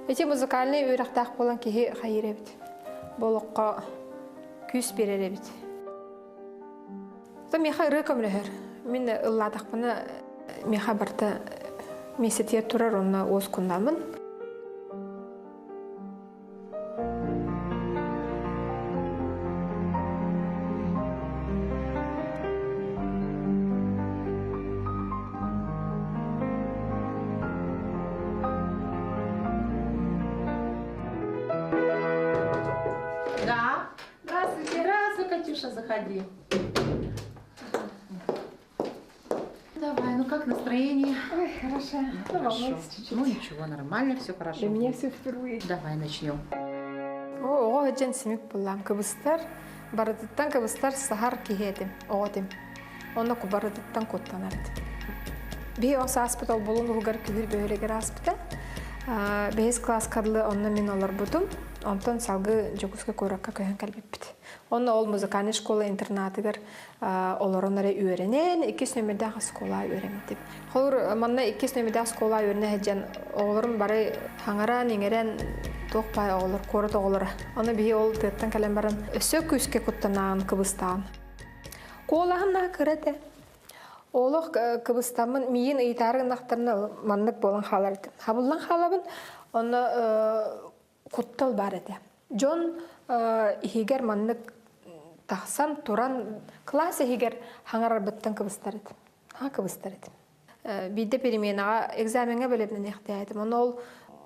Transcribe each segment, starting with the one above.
Эти музыкальный үйрәктәк болан кеһи хайыр бит. Болоққа күс берер бит. Та меха рекомлехер. Мен ылладақпына меха барта месетер турар онна оз кундамын. Да. Здравствуйте. Здравствуй, Катюша, заходи. Давай, ну как настроение? Ой, хорошо. Хорошо. Ну ничего, нормально, все хорошо. Для меня все впервые. Давай начнем. О, жен семик булам. Кыбыстар бардыттан кыбыстар сахар киһетим, оотим. Онна кубардыттан коттанард. Би оса аспитал болун улгар кибир бөөлегер аспита. Бес класс кадлы онна мен олар бутум. Онтон салгы жокуска коракка көһөн калбиппит. Онна ол музыкальный школа интернатыгар олороннары үйренен, 2 нөмердәге школа үйренетип. Холур манна 2 нөмердәге школа үйренә һәҗән олорым бары хаңара ниңерен токпай олор, корот олор. Аны бии ол тыттан кален барын өсө күскә куттанан кыбыстан. Колаһымна кырете. Олох кыбыстамын миин ыйтарын нахтарны маннык болан халарды. Хабуллан халабын оны куттал бар эте. Жон ихигер маннык тахсан туран класс ихигер хаңарар быттан кыбыстар эте. Ха кыбыстар эте. Бидде переменага экзаменге белебнен ихтиятым. Оны ол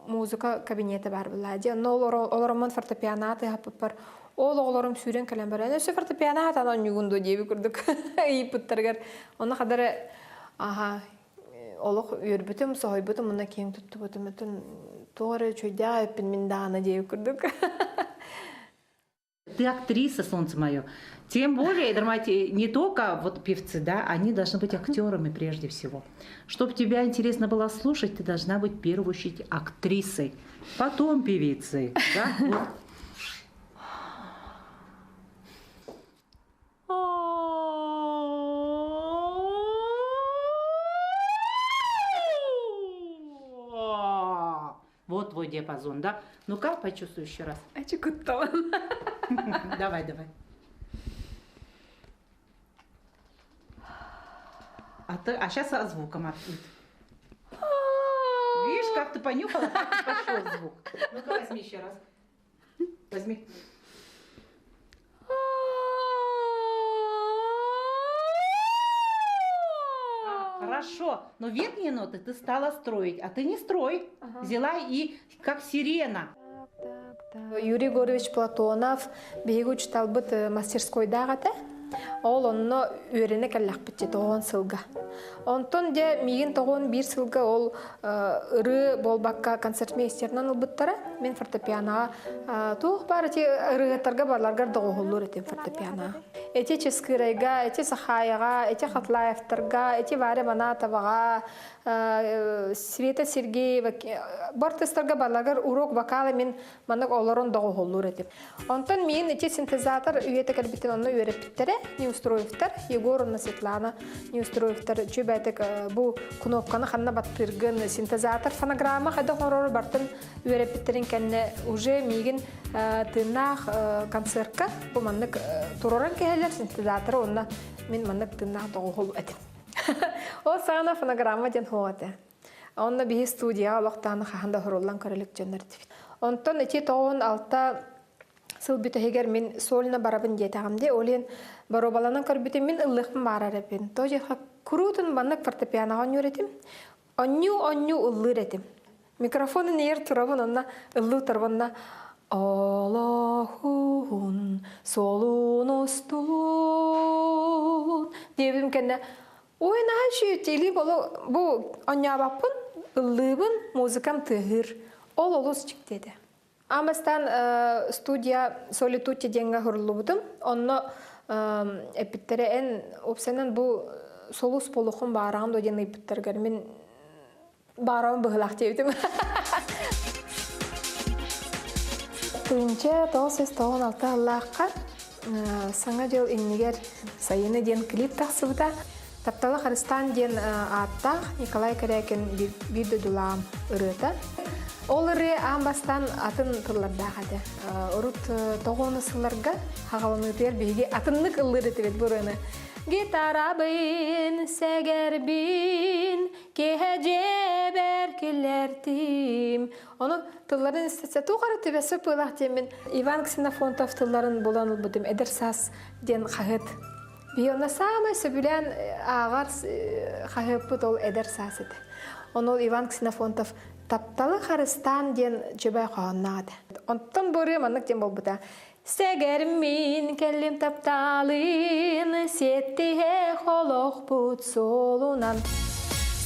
музыка кабинеті бар бұлады. Оларымын фортепианаты хапыппар. Ол оғыларым сүрен кәлем бар. Өсі фортепианаты анан югунду дейбі күрдік. Ийіппіттіргер. Оны қадары олық үйірбітім, соғайбітім, мұна кейін тұтты бұтым. Тоғыры чөйдя өппін мен дағаны дейбі күрдік. Ты актриса, солнце мое. Тем более, не только вот певцы, да, они должны быть актерами прежде всего. Чтобы тебя интересно было слушать, ты должна быть в первую очередь актрисой, потом певицей. Да? Вот твой диапазон, да? Ну-ка, почувствуй еще раз. Давай, давай. А сейчас со звуком открыть. Видишь, как ты понюхала, так и пошел звук. Ну-ка, возьми еще раз. Возьми. Хорошо, но верхние ноты ты стала строить, а ты не строй. Взяла и как сирена. Юрий Григорьевич Платонов бейгуч талбыт мастерскойдагата. Ол онно үйрене каллахпытчы тоғын сылга. Онтон де мигин тоғын бир сылга ол ыры болбакка концертмейстернан ылбыттара. Мен фортепианаға туғ бар эти ырыгаттарга барларгар доғылыр этим фортепианаға. Эти Ческирайга, эти Сахаяга, эти Хатлаевтарга, эти Варя Манатовага, Света Сергеева, бартыстарга барларгар урок вокалы мен маннык олорон доғылыр этим. Онтон мен эти синтезатор үйеті кәлбеттен онны үйреппіттере. Неустроевтар, Егоровна Светлана Неустроевтар, чөбәтік бұл кнопканы қанна баттыргын синтезатор фонограмма қайда қороры бартын үйрепеттерін кәнне уже мейгін тыннақ концертка бұл маннык тұроран кәлер синтезаторы онна мен маннык тыннақ доғы қол әдім. Ол сағына фонограмма ден хоғаты. Онна бейі студия олықтаны қағында хоролан көрілік жөнірді. Онтон әте тоғын алта сыл бүтәһегер мен солна барабын жетәгәмдә олен баробаланан көрбитем мен ыллыгым барар эпен. Тожеха крутын баннык фортепианоға үйрәтем. Онню ыллыр этем. Микрофоны нер турабын онна ыллы турбанна Аллахун солунустун дебим кенне. Ой нахи тели бу оння бапын ыллыбын музыкам тыгыр. Ол олус чиктеде. Амастан студия Солитути денге хурлубудум. Онно эпиттере эн опсенен бу солус полухун бараган до ден эпиттергер мен бараган быгылак дебдим. Тынча тоосыз тоон алта аллаакка саңа жыл иннигер сайыны ден клип тахсыбыта. Таптала Харыстан ден атта Николай Корякин бирді дулам ырыта. Ол ыры амбастан атын тыллардағады. Урут тоғоны сыларға хағаланы тер бейге атыннык ыллыры тевет бұрыны. Гитарабын, сәгәрбін, кехәжебер келердім. Оны тылларын істетсе туғары тевесі пылақ демен. Иван Ксенофонтов тылларын болан ұлбыдым. Эдер сас ден қағыт. Бейона самай сөбілен ағар қағыппыт ол эдер сас еді. Оны Иван Ксенофонтов тапталы қарыстан ден жөбай қағыннағады. Онтан бұры манық ден бол бұда. Сәгәрмін кәлім тапталын, сеттіге қолық бұд солунан.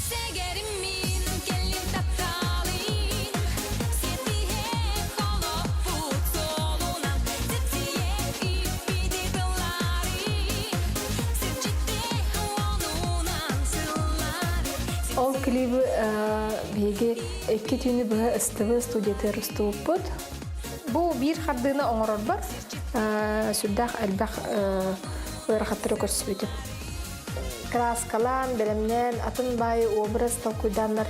Сәгәрмін кәлім тапталын, сеттіге қолық бұд солунан. Сеттіге үппеді дыларын, сетчетте онунан сыллары. Ол клибі бейге әкке түйіні бұға ұстығы студиятер ұстығы бұд. Бұл бір қардығына оңырыр бар. Сүрдақ әлбәқ өріқаттыры көрсібеді. Краскалан, бәлемнен, атын бай, образ талкуйданлар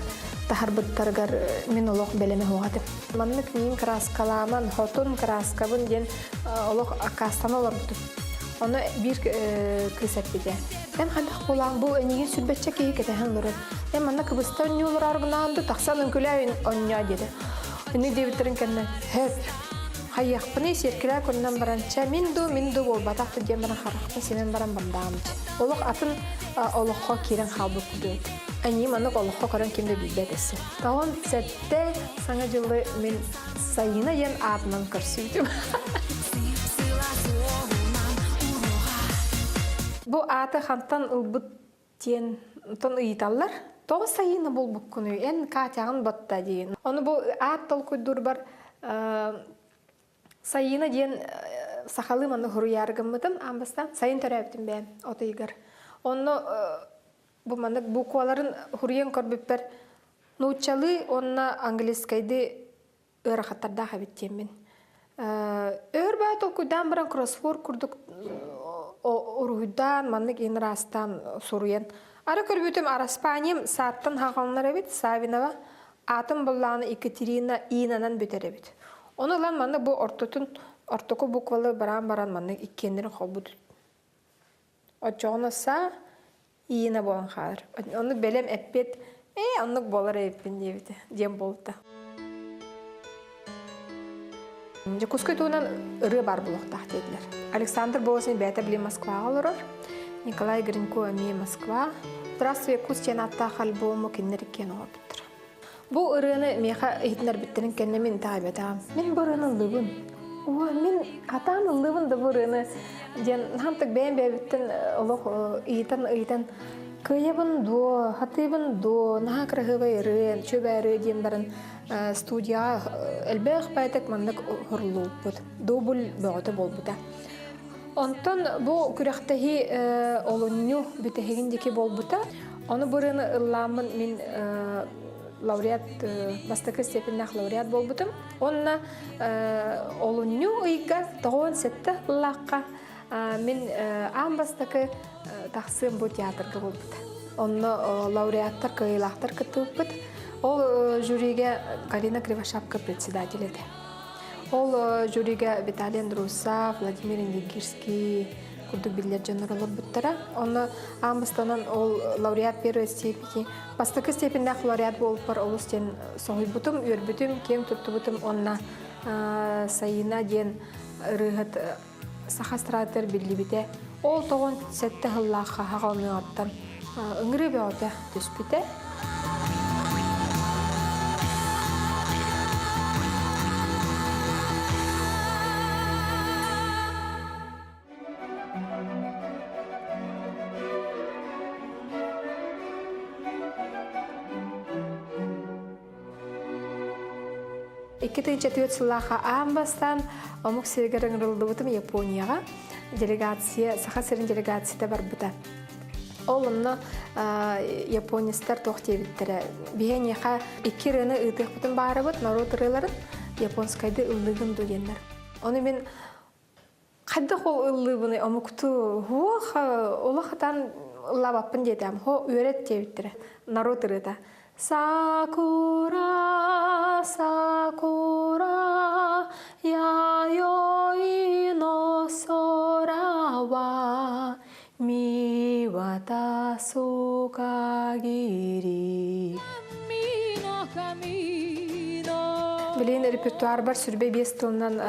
тахар бұттарғар мен олық бәлеме хоғады. Маннық мен краскаламан, хотун краскабын ден олық акастан олар бұды. Оны бір кісәп беді. Мен қандақ қолан бұл әнеген сүрбәтчә кейі кетәген ұрыр. Мен манна кыбыста өнне олар арғынанды, тақсан үнкілі өнне деді. Үні дебіттерін кәнне, хөп, қайяқпыны серкілі көрінен баранча, мен ду бол батақты дем баран қарақпын, сенен баран бардамды. Олық атын олыққа керен қалбы күді өті. Әне манық олыққа көрін кемді білбәдесі. Тауын сәтті саңа жылы мен сайына ен атынан көрсүйдім. Бұл аты қантан ұлбыт тен ұтын ұйыталар. Тоғы сайыны бұл бұқ күні, ән қатяғын бұтта дейін. Оны бұл ат тол көйдір бар сайыны дейін сақалы маны ғұру ярғым мұдым, амбастан сайын төрәптім бән, оты егір. Оны бұл маны бұқуаларын ғұрыен көрбіп бір нұтчалы, онына англискайды өріқаттарда қабеттен мен. Өр бәй тол көйдан бірін кроссфор күрдік ұрғыдан, манық ені растан сұруен. Ары көрбетім Араспаним саттан хағалынар әбет, Савинова, атын бұлланы Екатерина иінанан бөтер әбет. Оны ұлан манны бұл ортоқы бұқвалы баран манны иккендерін қол бұды. Отчоғына са иіна болан қалыр. Оны бәлем әппет, онық болар әппен дебеті, дем болыды. Күскөй туынан ұры бар бұлықтақ деділер. Александр болысын бәті біле Москваға олырыр. Николай Гринько әме Москва. Здравствуй, Якутия аттақ альбому кеннер екен оғыр біттір. Бұл ұрыны меға етінер біттерін кенне мен тағып етағам. Мен бұл ұрыны лыбын. Мен атаны лыбын да бұл ұрыны. Хамтық бәйін бәйбіттін ұлық күйебін до, хатыбын до, наға қырғыбай ұрын, чөбі әрі дем барын студия әлбәқ бәйтік маңдық ғырлу бұд. До бұл бәғыты бол бұда. Онтон бұл күрәқтәхи олынну бүтәхегіндекі бол бұта. Оны бұрыны ұлламын мен лауреат, бастықы степеннақ лауреат бол бұтым. Онына олынну ұйға тоғын сәтті ұллаққа мен амбастықы тақсым бұл театрға бол бұта. Оны лауреаттар күйілақтар күттіп бұт. Ол жюриге Галина Кривошапка председатель еді. Ол жюриге Виталий Андрусов, Владимир Индигирский күрдік билер жаныр олар бұттара. Оны амбастанан ол лауреат первой степени. Бастықы степеннақ лауреат болып бар ол үстен соғый бұтым, өр бұтым, кем тұтты бұтым. Онына сайына ден рығыт сақастыратыр білі біте. Ол тоғын сәтті ғыллаққа ғалмың аттан үңірі бе оты түс біте. Екетінші сылаға амбастан омық сергерін рылды бұтым Японияға делегация, сақа серін делегацияда бар бұта. Ол ұнны японистар тоқты ебіттірі. Бейен еқа екі рыны ұйтық бұтым бары бұт, народ рыларын японскайды ұллығын дөлендер. Оны мен қаддық ол ұллығыны омықту, олықатан ұллабаппын дедім, үйрет ебіттірі, народ рыда. Сакура, su kagiri. Билин репертуар бар сүрбе 5 тылынан,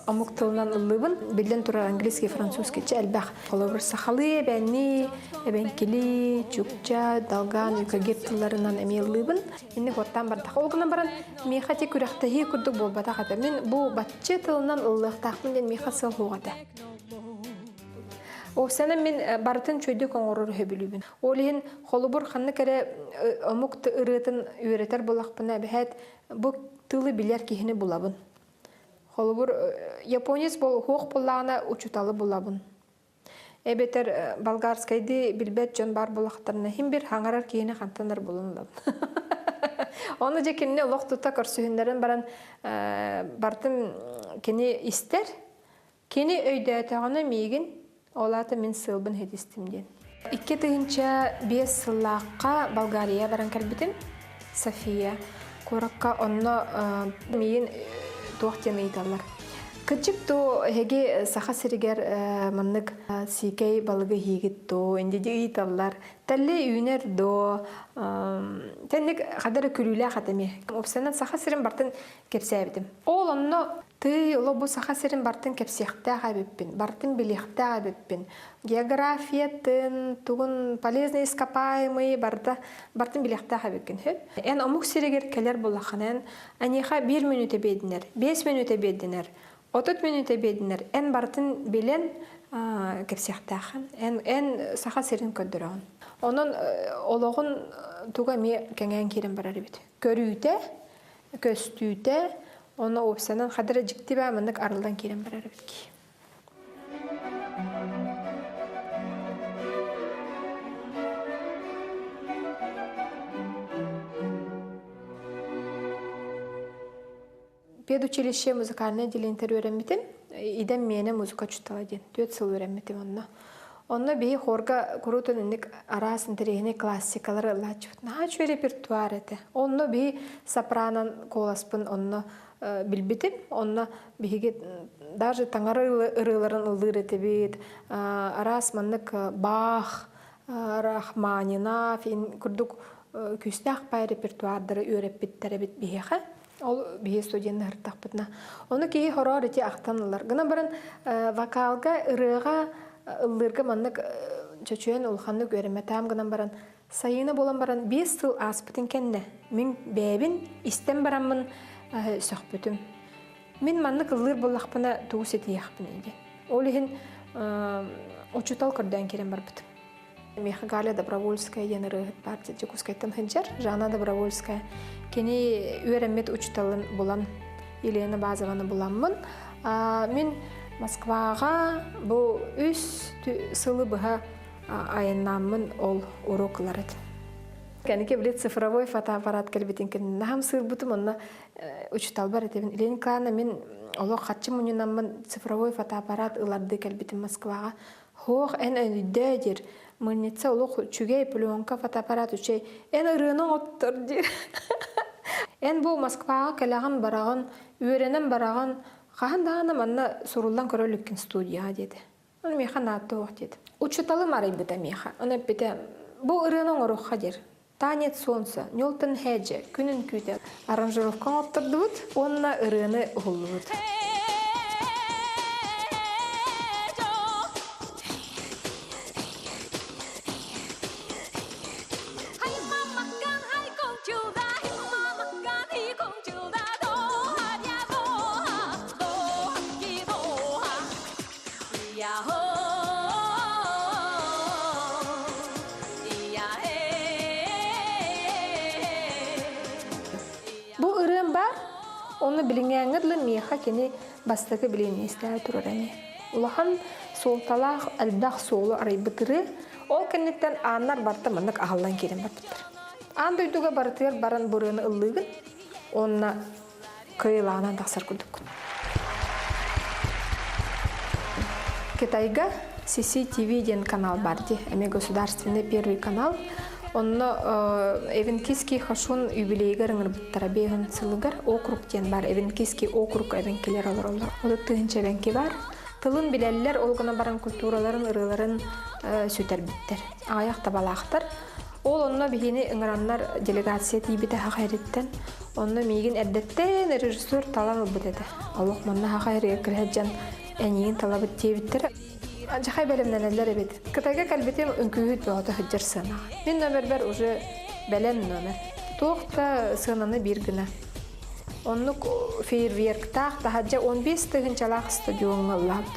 амук тылынан ылыбын. Билен турар английский, французский че әлбәх. Олабыр сахалы, бәнни, бәнкили, чукча, далган, юкагет тылларынан әме ылыбын. Инне хоттан бардақ. Олғына баран мейхати күрәқтахи күрдік болбата қата. Мен бұл батчы тылынан ыллықтақпын ден мейха сыл хоғата. Осана мен бартын чөйді коңорор хөбүлүбүн. Олин холубур ханны кере амук ырытын үйретер болақпына бәхәт бу тылы билер кихини булабын. Холубур японец бол хоқ буллағына учуталы булабын. Эбетер болгарскайды билбет жон бар булақтарына хим бир хаңарар кихини хантанар булынлабын. Оны же кенне лох тута көрсүһүннәрен баран бартым кени истер. Кени өйдәтәгәне мигин олаты мен сылбын хедистимден. 2 тыгынча 5 сыллаққа Болгария баран кәлбітім, София. Коракка онно мейін туақтен ыйталар. Кычып то хеге саха сиригер маннык сикей балыгы хигит то, индеди ыйталар. Тәлі үйнер до, тәнник қадары күлілі қатаме. Опсанан саха сирин бартын кепсәбідім. Ол онно ты лобу саха сирин бартын кепсияқта ғабеппін, бартын билияқта ғабеппін. Географиятын, туғын полезный ископаемый бартын билияқта ғабеппін. Ән омук сиригер келер болақанан, әнеха 1 минуте бедінер, 5 минуте бедінер, 30 минуте бедінер. Ән бартын билен кепсияқтағын, ән саха сирин көддіріғын. Onun olağın tuğa me kengän kiren barar bit. Körüte, köstüte, onu opsanan hadra jikti ba manık araldan kiren barar bit ki. Педучилище музыкальное делинтер öğrenmedim. İdem mene muzika çutaladın. 4 yıl öğrenmedim onunla. Onunla bir horga kurutunun arasın terehine klassikaları laçıp. Naçı repertuar ete. Onunla bir sopranan kolaspın onunla bilbitim. Onunla bir даже tangara ırıların ıldır ete bit. Aras manlık Bach, Rahmaninoff, kurduk küstah pay repertuarları öğrep bittere bit bihehe. Ol bir stüdyenni hırtaq bitna. Onu ki horor eti aqtanlar. Gına baran vokalga ırığa ыллырга маннык чөчөн улханны көрөмөтам гынан баран сайына болан баран 5 жыл аспытын кенне мен бэбин истен бараммын сөкпүтүм мен маннык ыллыр боллакпына туус этияхпын эди ол ихин учутал көрдөн керен барбыт меха Галя Добровольская яныры партия жекускайтан хынчар Жанна Добровольская кени үйренмет учуталын болан Елена Базованы буламмын мен Москваға бұл үс сылы бұға айыннамын ол уроклар еді. Кәнеке білет цифровой фотоаппарат кәлбетін кәнін нағам сыр бұтым, онына учитал бар етебін. Илен Клана мен олық қатшы мұнынамын цифровой фотоаппарат ұларды кәлбетін Москваға. Хоқ ән өйді дер. Мұнетса олық чүгей пленка фотоаппарат үшей. Ән ұрының оттыр дер. Ән бұл Москваға кәліған бараған, үйренім бараған, Қағандағына манна сұрулдан көріліккен студия деді. Оны меха наатты оқ деді. Учыталы марай бұта меха. Оны біті, бұл ұрының ұрыққа дер. Танец солнца, Ньолтон Хеджи, күнін күйді. Аранжировкан оттырды бұд, онына ұрыны ұғылы бұд. Onu bilingəngədlə mexa keni bastıqı bilini istəyə turur əmi. Ulahan soltalaq, əlbəq solu arayı bıtırı, ol kənnetten anlar barta mandak ağallan kerim bar bıtır. An duyduğa barıtır baran burunu ıllığın, onunla kıyılağынан daqsar kürdük. Китайга CCTV ден канал барди, әме государственный первый канал. Онно Эвенкийский хашун юбилейгер ыңырбыттара бейгін сылыгар округ ден бар. Эвенкийский округ эвенкелер олар. Оды тыгынча эвенки бар. Тылын билеллер олгана баран культураларын, ырыларын сүтербиттер. Аяк табалақтар. Ол онно бихини ыңыраннар делегация тибите хакайреттен. Онно мигин эрдеттен режиссер талан ылбытеде. Олох манна хакайры кирһеджан энигин талабыт тибиттер. Жахай белемнен эллер эбит. Кытайга калбетем үңкүһүт бöһөтө хыджар сына. Мен номер бер уже белем номер. Тоқта сынаны бир гына. Оннук фейерверк тақ тахаджа 15 тыгынчалақ стадионга лабд.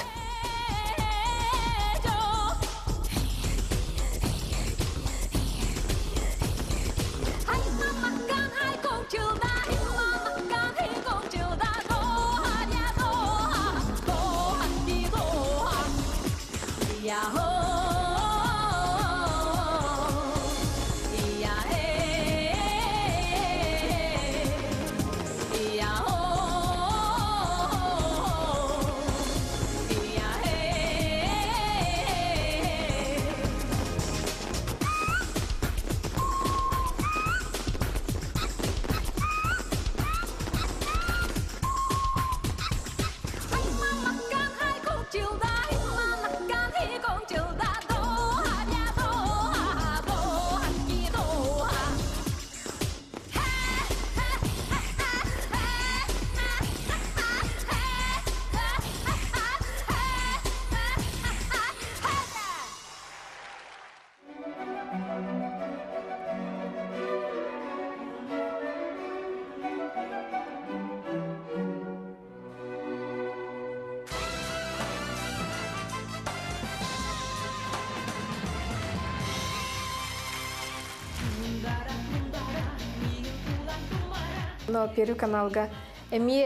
Но Первый каналга эми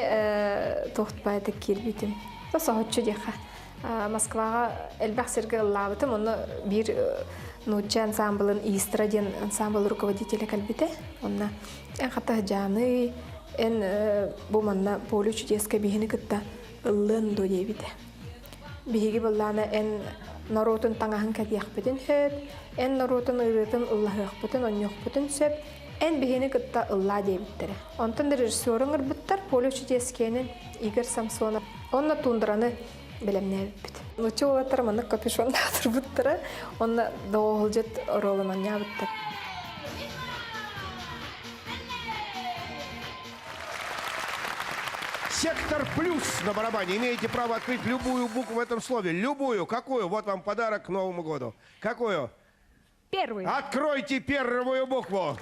тохтпайды кирбитим. Тосохочу деха. Москвага элбах серге лабытым, оны бир нуча ансамблын Истра ден ансамбль руководителя калбите. Онна эн хата жаны, эн бу манна полу чудеска бихини кытта ыллын до дебите. Биһиги буллана эн наротун таңаһын кадияхпытын хөп, эн наротун ырытын ыллахыхпытын онньохпытын сөп, эн биһини кытта ылла дебиттере. Онтон режиссерың ырбыттар полу чудескенин Игорь Самсонов. Онна тундраны белемнебит. Нучу олаттар маны капюшон татырбыттара, онна доолжет ролынан ябыттар. Сектор плюс на барабане. Имеете право открыть любую букву в этом слове. Любую. Какую? Вот вам подарок к Новому году. Какую? Первый. Откройте первую букву.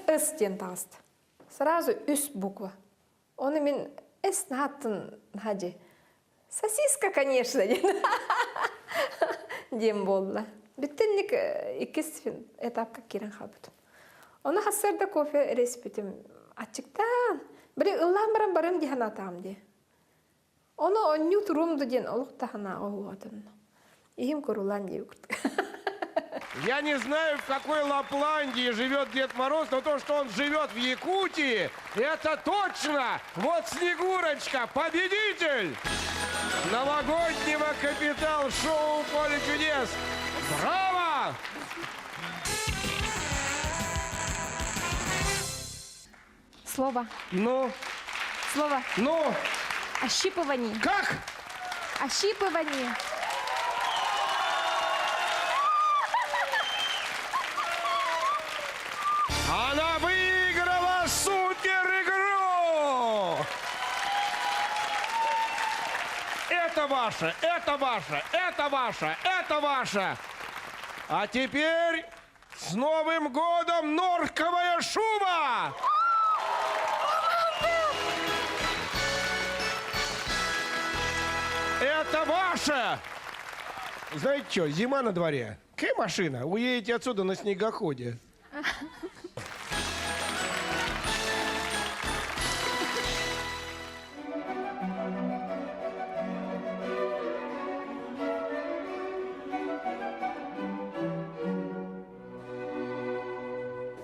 С ден тағыст. Сразу үс буква. Оны мен эс нахаттын хаджи. Сосиска, конечно, дем болла. Биттенник икис этапка кирен хабыт. Оны хассарда кофе респитим ачыктан. Бири ыллан барам дихан атам де. Оны онню турумду ден олук тахана оғуатын. Ихим курулан де юкт. Я не знаю, в какой Лапландии живет Дед Мороз, но то, что он живет в Якутии, это точно! Вот Снегурочка, победитель новогоднего капитал-шоу «Поле чудес». Браво! Слово. Ну, Слово. ну, Ощипывание. как? Ощипывание. Она выиграла супер-игру! Это ваше, это ваше, это ваше, это ваше. А теперь с Новым годом норковая шуба! Это ваше! Знаете что, зима на дворе. Какая машина? Уедете отсюда на снегоходе.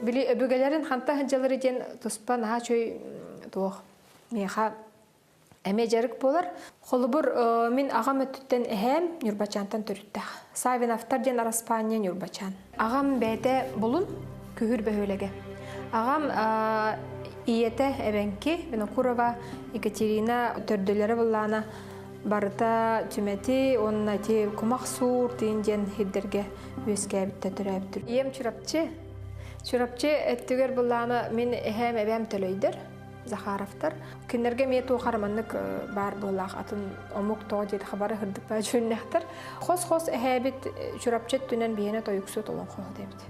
Били өбүгелерин ханта ханжалары ден туспа наха чөй туох меха эме жарык болар. Холубур мин агам өттүттен эхем Нюрбачантан төрүттэ. Савин автар ден Араспания Нюрбачан. Агам бәйте булун күһүр бөһөлеге. Агам Иете эбенки Винокурова Екатерина төрдөлөрө буллана барыта түмети онна те кумаксуур тинден хиддерге үескәбитте төрәбитер. Ием чурапчы. Чурапчы эттүгер буллана мен эһәм эбәм төлөйдер. Захаровтар. Кинерге ме тухарманнык бар булак атын омук то дит хабары хырдык ба жөннәхтер. Хос эһәбит чурапчы түнен биене тоюксу толон хо дебит.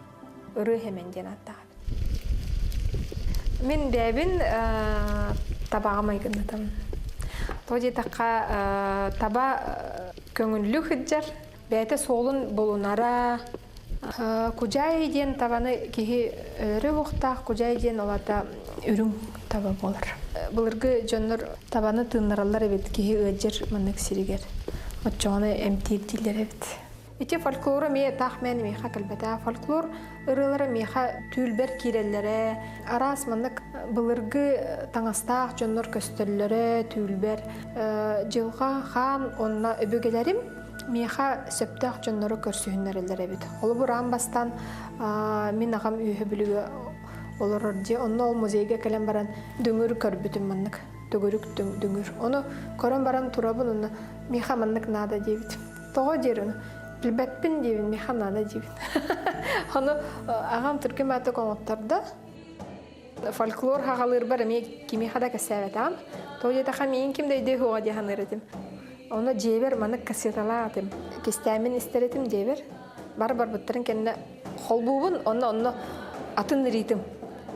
Үрү hemen денатта. Мен дәбин табагыма игеннатам. Тоди такка таба көңүллү хыджар. Бәйте солун болунара кужай ден табаны кихи өрө вуктак кужай ден олата үрүң таба болар. Булыргы жоннор табаны тыннаралар эбит кихи ыжыр мынык сиригер. Отчоны эмтиптилер эбит. Ити фольклору ме тахмен меха калбата фольклор ырылары меха түлбер киреллере арас мынык булыргы таңастак жоннор көстөллөрө түлбер жылга хан онна өбөгелерим меха сөптак жоннору көрсүннөрөлөр эбит. Ол буран бастан мен агам үйө билиге олорор же онно ол музейге келен баран дөңөр көрбүтүм мынык төгөрүк дөңөр. Ону көрөн баран турабын оны меха мынык нада дебит. Того дерүн билбеппин дебин меха нада дебин. Ону агам түркем аты коңоттарда фольклор хагалыр бар ме кимехада кесебетам. Тоje та хамин ким дейде хуга диханырытым. Оны жебер мынык кассеталатым. Кестамин истеретим жебер. Бар буттарын кенне холбубун онно атын ритм.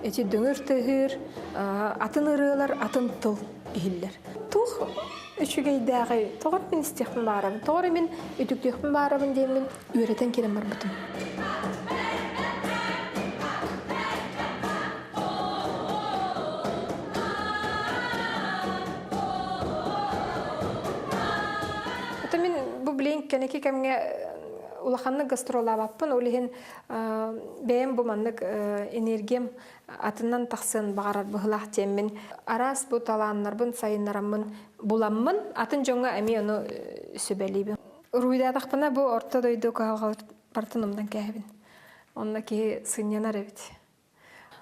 Эти дөңөр тыгыр, атын ырылар, атын тыл ихиллер. Тух үчүгейдагы тогор мен истехмин барам. Тогор мен үтүктехмин барам деймин. Үйрөтен келем бар бутум. Это мен бу блин кенеки кемге улаханны гастролабаппын, олихин бәйім бұманнык энергиям атынан тақсын бағарар бұғылақ теммен. Арас бұ таланнарбын, сайыннарамын, буламмын, атын жоңа әме оны сөбәлейбін. Руйдадақпына бұ орта дойды қағалғалар бартынымдан кәйбін. Онна ке сынянар әбіт.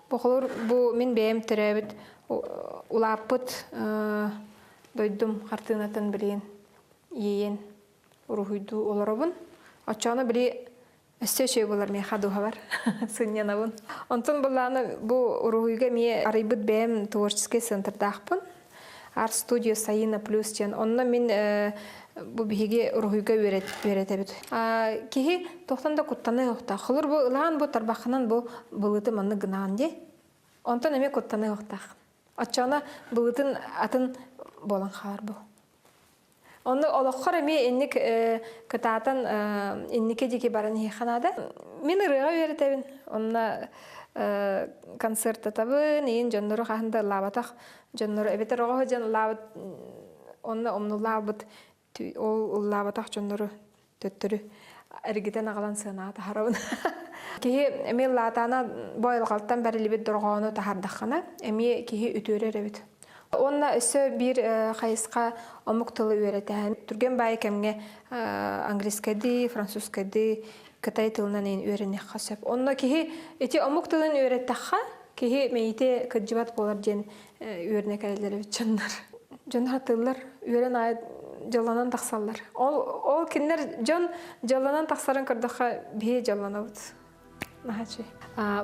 Бұқылыр бұ мен бәйім түрі әбіт, улаппыт дойдым қартынатын білейін, ейен, руйду оларабын. Очаны били өстөшөй болар мен хадуга бар. Сыннянабын. Онтон буланы бу уруйга ме арыбыт бэм творческий центрдахпын. Арт студио Саина плюс чен. Онна мен бу биге уруйга өретебит. Кихи тоқтанда куттаны оқта. Хылыр бу ылан бу тарбахынан бу былыты манны гынаан де. Онтон эме куттаны оқтақ. Очаны былытын атын болан хар бу. Оны олоққар эме энник кытаатан эннике деке баран хиханада. Мен ырыга беретебин. Онна концерт табын, ен жоннору хахында лабатақ. Жоннору эбетер оғы жон лабат, онна омну лабат, ол лабатақ жоннору төттөрү әргетен ағалан сына тахарабын. Кихи эме латана бойлғалттан бәрілібет дұрғауыны тахардаққана, эме кихи үтөрер эбет. Онна өсө бир хайыска омук тылы үйрөтәһен. Түрген бай кемге англискады, французскады, кытай тылынан үйрөнөк хасап. Онна кихи эти омук тылын үйрөттәхә, кихи мейте кыджыбат болар ден үйрөнөк әлелер чыннар. Жондар тыллар үйрөн ай жалланан таксаллар. Ол кинер жон жалланан таксарын кырдыха бие жалланабыт. Нахачы.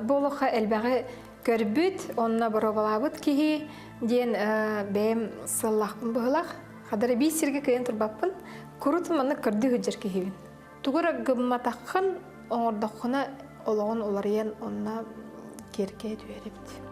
Болоха элбәге көрбүт, онна боробалабыт кихи ден бәйім сыллақпын бұғылақ. Қадары бей серге көйен тұрбаппын, күрутын маны көрді хүджер кейбін. Тұғыра ғымматаққын, оңырдаққына олығын оларыян онына керке өйерепті.